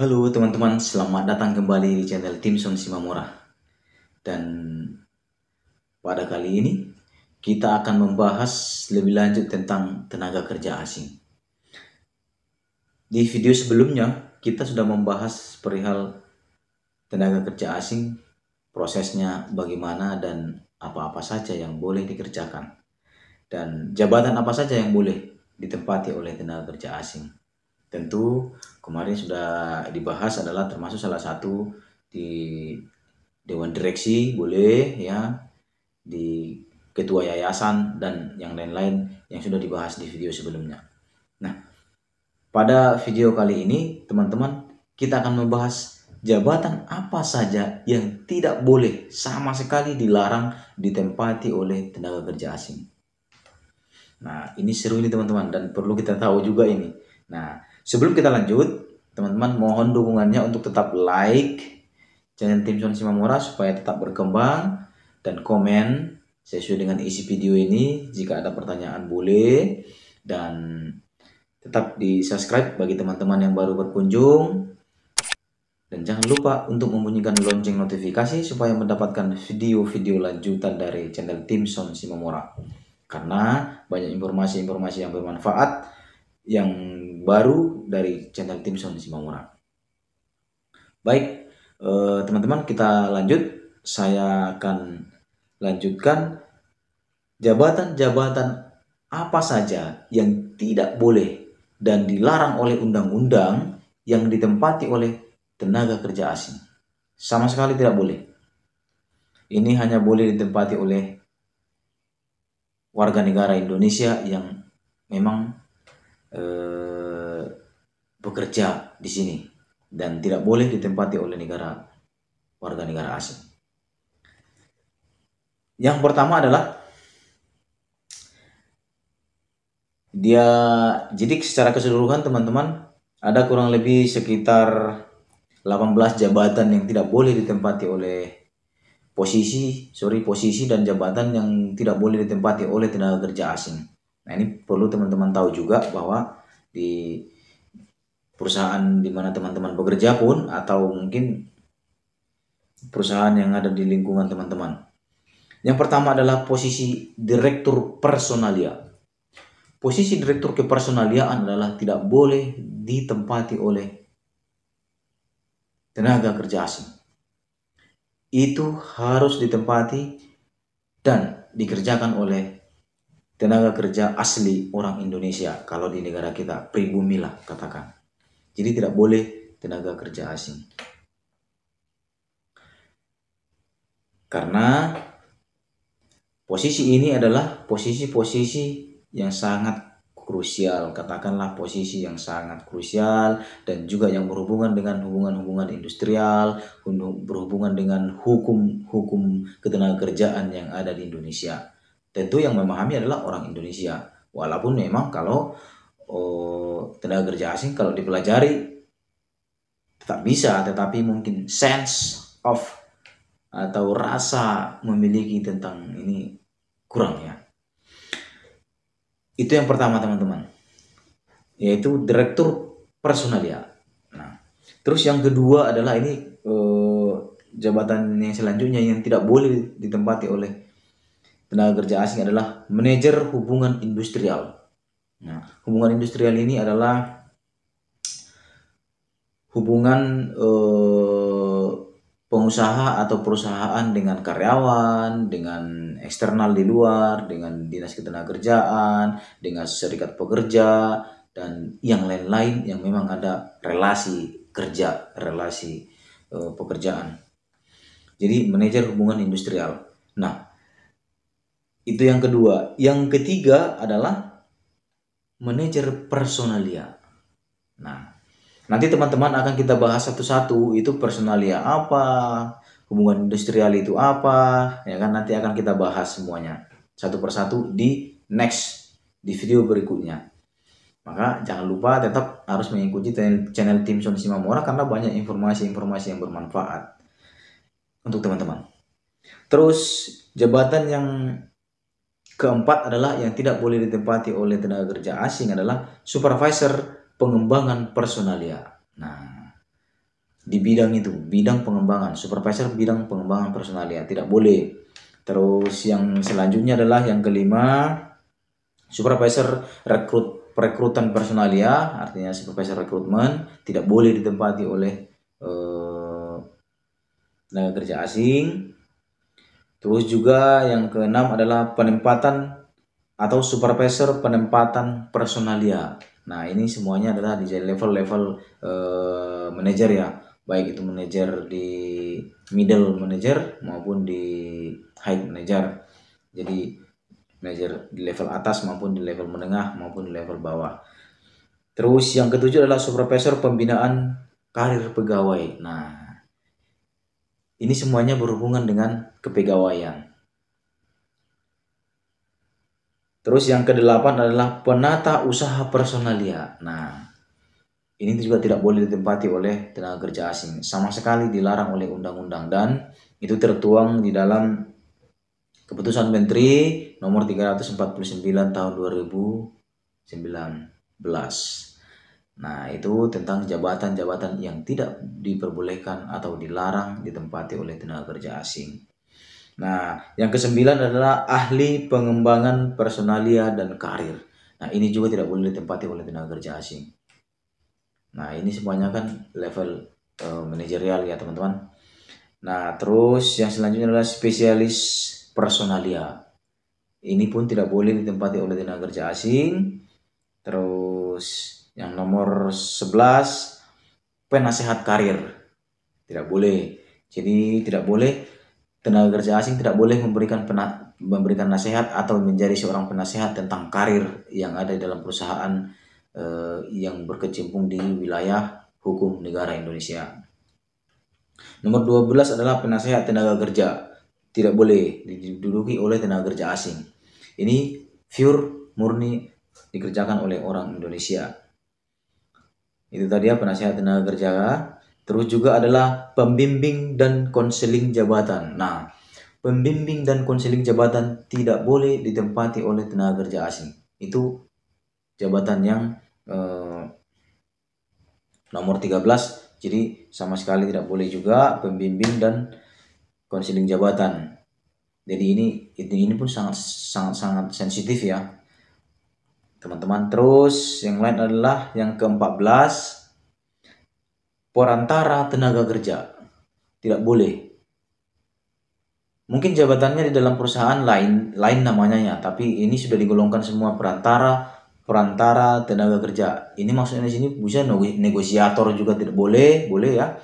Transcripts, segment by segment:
Halo teman-teman, selamat datang kembali di channel Timson Simamora. Dan pada kali ini kita akan membahas lebih lanjut tentang tenaga kerja asing. Di video sebelumnya kita sudah membahas perihal tenaga kerja asing, prosesnya bagaimana dan apa-apa saja yang boleh dikerjakan. Dan jabatan apa saja yang boleh ditempati oleh tenaga kerja asing. Tentu kemarin sudah dibahas adalah termasuk salah satu di dewan direksi boleh ya, di ketua yayasan dan yang lain-lain yang sudah dibahas di video sebelumnya. Nah, pada video kali ini teman-teman kita akan membahas jabatan apa saja yang tidak boleh sama sekali dilarang ditempati oleh tenaga kerja asing. Nah, ini seru ini teman-teman dan perlu kita tahu juga ini. Nah, sebelum kita lanjut, teman-teman mohon dukungannya untuk tetap like channel Timson Simamora supaya tetap berkembang dan komen sesuai dengan isi video ini. Jika ada pertanyaan boleh, dan tetap di subscribe bagi teman-teman yang baru berkunjung, dan jangan lupa untuk membunyikan lonceng notifikasi supaya mendapatkan video-video lanjutan dari channel Timson Simamora. Karena banyak informasi-informasi yang bermanfaat yang baru dari channel Timson Simamora. Baik, teman-teman kita lanjut. Saya akan lanjutkan jabatan-jabatan apa saja yang tidak boleh dan dilarang oleh undang-undang yang ditempati oleh tenaga kerja asing. Sama sekali tidak boleh. Ini hanya boleh ditempati oleh warga negara Indonesia yang memang bekerja di sini dan tidak boleh ditempati oleh warga negara asing. Yang pertama adalah jadi secara keseluruhan teman-teman ada kurang lebih sekitar 18 jabatan yang tidak boleh ditempati oleh posisi dan jabatan yang tidak boleh ditempati oleh tenaga kerja asing. Nah, ini perlu teman-teman tahu juga bahwa di perusahaan di mana teman-teman bekerja pun atau mungkin perusahaan yang ada di lingkungan teman-teman. Yang pertama adalah posisi direktur personalia. Posisi direktur kepersonaliaan adalah tidak boleh ditempati oleh tenaga kerja asing. Itu harus ditempati dan dikerjakan oleh tenaga kerja asli orang Indonesia. Kalau di negara kita pribumi lah katakan. Jadi tidak boleh tenaga kerja asing. Karena posisi ini adalah posisi-posisi yang sangat krusial, katakanlah posisi yang sangat krusial dan juga yang berhubungan dengan hubungan-hubungan industrial, berhubungan dengan hukum ketenagakerjaan yang ada di Indonesia. Tentu yang memahami adalah orang Indonesia. Walaupun memang kalau tenaga kerja asing kalau dipelajari tetap bisa, tetapi mungkin sense of atau rasa memiliki tentang ini kurang ya. Itu yang pertama teman-teman, yaitu direktur personalia. Nah, terus yang kedua adalah ini jabatan yang selanjutnya yang tidak boleh ditempati oleh tenaga kerja asing adalah manajer hubungan industrial. Nah, hubungan industrial ini adalah hubungan pengusaha atau perusahaan dengan karyawan, dengan eksternal di luar, dengan dinas ketenagakerjaan, dengan serikat pekerja, dan yang lain-lain yang memang ada relasi kerja, relasi pekerjaan. Jadi manajer hubungan industrial. Nah, itu yang kedua. Yang ketiga adalah manajer personalia. Nah, nanti teman-teman akan kita bahas satu-satu, itu personalia apa, hubungan industrial itu apa, ya kan, nanti akan kita bahas semuanya satu persatu di video berikutnya. Maka jangan lupa tetap harus mengikuti channel Timson Simamora karena banyak informasi-informasi yang bermanfaat untuk teman-teman. Terus jabatan yang keempat adalah yang tidak boleh ditempati oleh tenaga kerja asing adalah supervisor pengembangan personalia. Nah, di bidang itu, bidang pengembangan, supervisor bidang pengembangan personalia, tidak boleh. Terus yang selanjutnya adalah yang kelima, supervisor perekrutan personalia, artinya supervisor rekrutmen, tidak boleh ditempati oleh tenaga kerja asing. Terus juga yang keenam adalah penempatan atau supervisor penempatan personalia. Nah, ini semuanya adalah di level-level manajer ya, baik itu manajer di middle manager maupun di high manager. Jadi manajer di level atas maupun di level menengah maupun di level bawah. Terus yang ketujuh adalah supervisor pembinaan karir pegawai. Nah, ini semuanya berhubungan dengan kepegawaian. Terus yang kedelapan adalah penata usaha personalia. Nah, ini juga tidak boleh ditempati oleh tenaga kerja asing. Sama sekali dilarang oleh undang-undang dan itu tertuang di dalam Keputusan Menteri nomor 349 tahun 2019. Nah, itu tentang jabatan-jabatan yang tidak diperbolehkan atau dilarang ditempati oleh tenaga kerja asing. Nah, yang kesembilan adalah ahli pengembangan personalia dan karir. Nah, ini juga tidak boleh ditempati oleh tenaga kerja asing. Nah, ini semuanya kan level manajerial ya, teman-teman. Nah, terus yang selanjutnya adalah spesialis personalia. Ini pun tidak boleh ditempati oleh tenaga kerja asing. Terus yang nomor 11, penasehat karir. Tidak boleh. Jadi tidak boleh, tenaga kerja asing tidak boleh memberikan nasihat atau menjadi seorang penasehat tentang karir yang ada di dalam perusahaan yang berkecimpung di wilayah hukum negara Indonesia. Nomor 12 adalah penasehat tenaga kerja. Tidak boleh diduduki oleh tenaga kerja asing. Ini pure murni dikerjakan oleh orang Indonesia. Itu tadi ya, penasehat tenaga kerja. Terus juga adalah pembimbing dan konseling jabatan. Nah, pembimbing dan konseling jabatan tidak boleh ditempati oleh tenaga kerja asing. Itu jabatan yang nomor 13. Jadi sama sekali tidak boleh juga pembimbing dan konseling jabatan. Jadi ini pun sangat sensitif ya, teman-teman. Terus yang lain adalah yang ke-14, perantara tenaga kerja. Tidak boleh. Mungkin jabatannya di dalam perusahaan lain namanya ya, tapi ini sudah digolongkan semua perantara tenaga kerja. Ini maksudnya di sini bisa negosiator juga tidak boleh ya.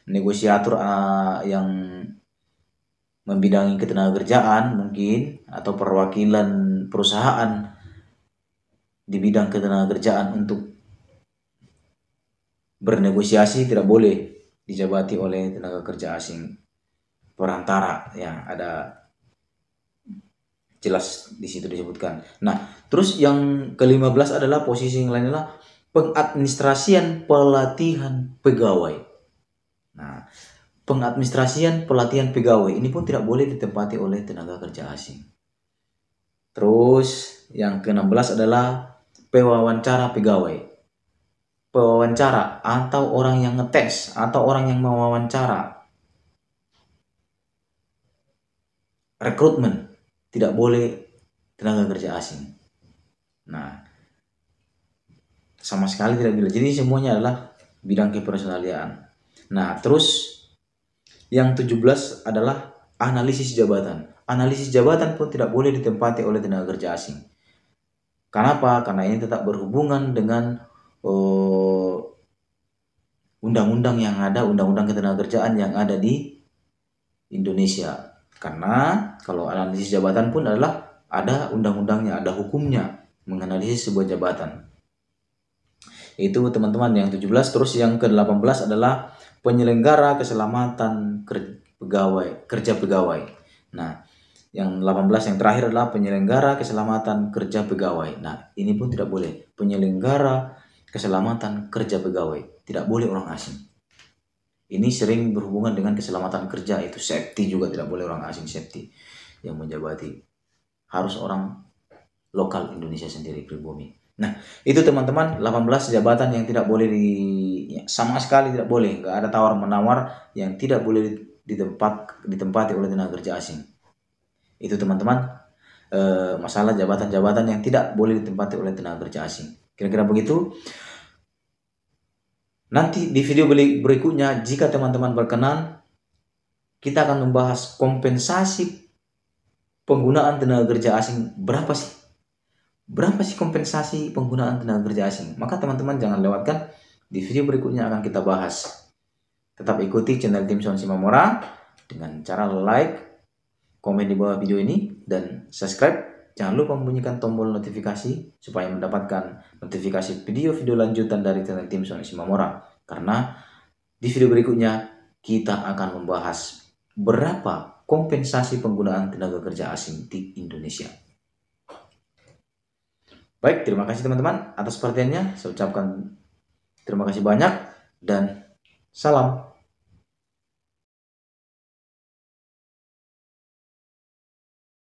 Negosiator yang membidangi ketenaga kerjaan mungkin, atau perwakilan perusahaan di bidang ketenaga kerjaan untuk bernegosiasi tidak boleh dijabati oleh tenaga kerja asing. Perantara ya, ada jelas di situ disebutkan. Nah, terus yang ke-15 adalah posisi yang lain adalah pengadministrasian pelatihan pegawai. Nah, pengadministrasian pelatihan pegawai ini pun tidak boleh ditempati oleh tenaga kerja asing. Terus yang ke-16 adalah pewawancara pegawai. Pewawancara atau orang yang ngetes atau orang yang mewawancara, rekrutmen, tidak boleh tenaga kerja asing. Nah, sama sekali tidak boleh. Jadi semuanya adalah bidang kepersonalian. Nah, terus yang 17 adalah analisis jabatan. Analisis jabatan pun tidak boleh ditempati oleh tenaga kerja asing. Kenapa? Karena ini tetap berhubungan dengan undang-undang yang ada, undang-undang ketenagakerjaan yang ada di Indonesia. Karena kalau analisis jabatan pun adalah ada undang-undangnya, ada hukumnya menganalisis sebuah jabatan. Itu teman-teman yang 17. Terus yang ke-18 adalah penyelenggara keselamatan kerja pegawai. Nah, yang 18 yang terakhir adalah penyelenggara keselamatan kerja pegawai. Nah, ini pun tidak boleh. Penyelenggara keselamatan kerja pegawai tidak boleh orang asing. Ini sering berhubungan dengan keselamatan kerja, itu safety juga tidak boleh orang asing safety yang menjabati. Harus orang lokal Indonesia sendiri, pribumi. Nah, itu teman-teman 18 jabatan yang tidak boleh sama sekali tidak boleh, nggak ada tawar-menawar yang tidak boleh ditempati oleh tenaga kerja asing. Itu teman-teman, masalah jabatan-jabatan yang tidak boleh ditempati oleh tenaga kerja asing. Kira-kira begitu. Nanti di video berikutnya, jika teman-teman berkenan, kita akan membahas kompensasi penggunaan tenaga kerja asing. Berapa sih kompensasi penggunaan tenaga kerja asing? Maka teman-teman jangan lewatkan, di video berikutnya akan kita bahas. Tetap ikuti channel Timson Simamora dengan cara like, komen di bawah video ini, dan subscribe. Jangan lupa membunyikan tombol notifikasi supaya mendapatkan notifikasi video-video lanjutan dari channel Timson Simamora. Karena di video berikutnya kita akan membahas berapa kompensasi penggunaan tenaga kerja asing di Indonesia. Baik, terima kasih teman-teman atas perhatiannya. Saya ucapkan terima kasih banyak dan salam.